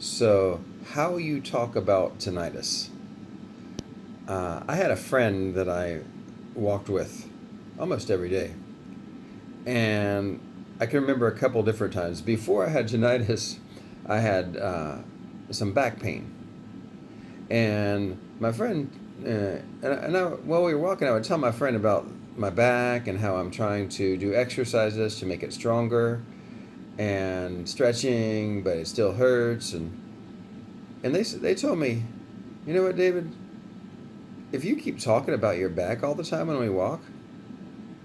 So, how you talk about tinnitus? I had a friend that I walked with almost every day, and I can remember a couple different times. Before I had tinnitus, I had some back pain, and my friend, while we were walking, I would tell my friend about my back and how I'm trying to do exercises to make it stronger and stretching, but it still hurts, and they told me, you know what, David, if you keep talking about your back all the time when we walk,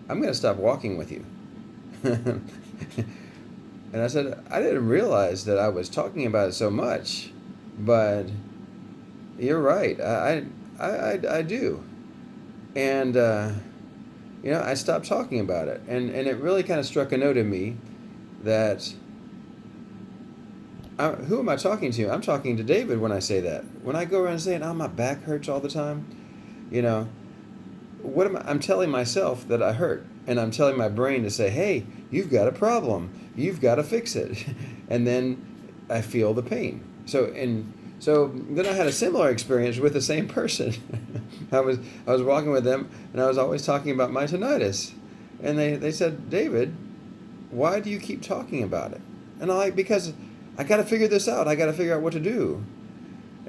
I'm going to stop walking with you. And I said, I didn't realize that I was talking about it so much, but you're right. I do. And, I stopped talking about it. And it really kind of struck a note in me that who am I talking to? I'm talking to David when I say that. When I go around saying, oh, my back hurts all the time, you know, what am I? I'm telling myself that I hurt, and I'm telling my brain to say, "Hey, you've got a problem. You've got to fix it," and then I feel the pain. So then I had a similar experience with the same person. I was walking with them, and I was always talking about my tinnitus, and they said, "David, why do you keep talking about it?" And I'm like, "Because I got to figure this out. I got to figure out what to do."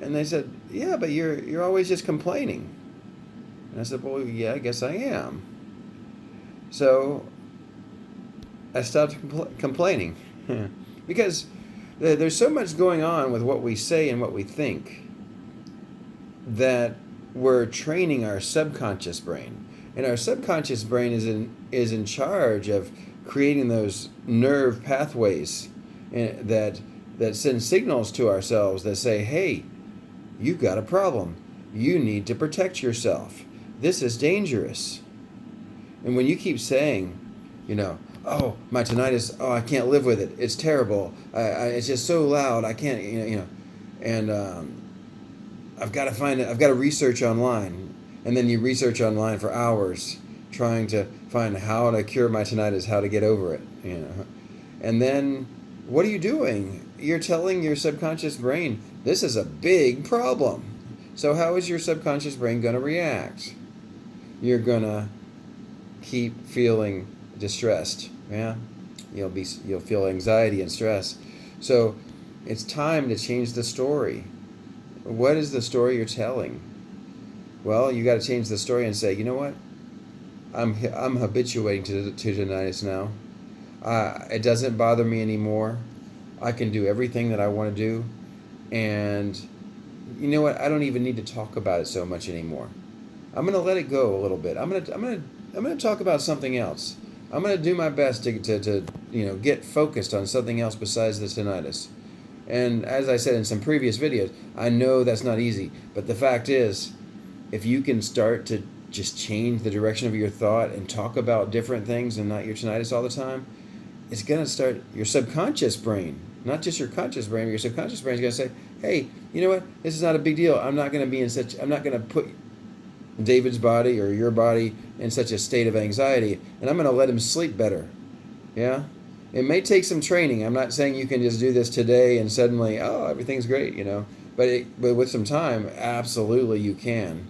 And they said, "Yeah, but you're always just complaining." And I said, well, yeah, I guess I am. So I stopped complaining because there's so much going on with what we say and what we think that we're training our subconscious brain. And our subconscious brain is in charge of creating those nerve pathways that send signals to ourselves that say, hey, you've got a problem. You need to protect yourself. This is dangerous. And when you keep saying, oh, my tinnitus, oh, I can't live with it. It's terrible. It's just so loud. I can't, and I've got to find it. I've got to research online. And then you research online for hours trying to find how to cure my tinnitus, how to get over it, And then what are you doing? You're telling your subconscious brain, this is a big problem. So how is your subconscious brain going to react? You're going to keep feeling distressed. Yeah? You'll feel anxiety and stress. So it's time to change the story. What is the story you're telling? Well, you got to change the story and say, you know what? I'm habituating to tinnitus now. It doesn't bother me anymore. I can do everything that I want to do. And you know what? I don't even need to talk about it so much anymore. I'm going to let it go a little bit. I'm going to talk about something else. I'm going to do my best to get focused on something else besides the tinnitus. And as I said in some previous videos, I know that's not easy, but the fact is, if you can start to just change the direction of your thought and talk about different things and not your tinnitus all the time, it's going to start your subconscious brain, not just your conscious brain, but your subconscious brain is going to say, hey, you know what? This is not a big deal. I'm not going to put David's body or your body in such a state of anxiety, and I'm going to let him sleep better. Yeah? It may take some training. I'm not saying you can just do this today and suddenly, oh, everything's great, But with some time, absolutely you can.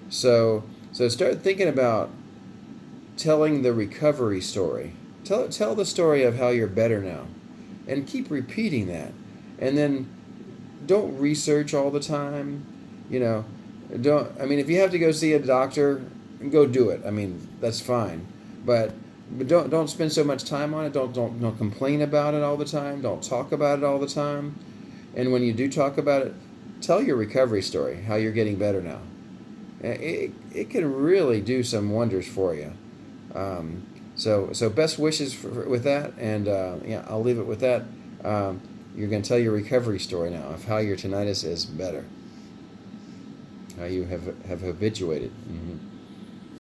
So start thinking about telling the recovery story. Tell the story of how you're better now, and keep repeating that. And then don't research all the time. If you have to go see a doctor, go do it. That's fine. But don't spend so much time on it. Don't complain about it all the time. Don't talk about it all the time. And when you do talk about it, tell your recovery story, how you're getting better now. It can really do some wonders for you. So best wishes with that, and I'll leave it with that. You're going to tell your recovery story now of how your tinnitus is better, how you have habituated. Mm-hmm.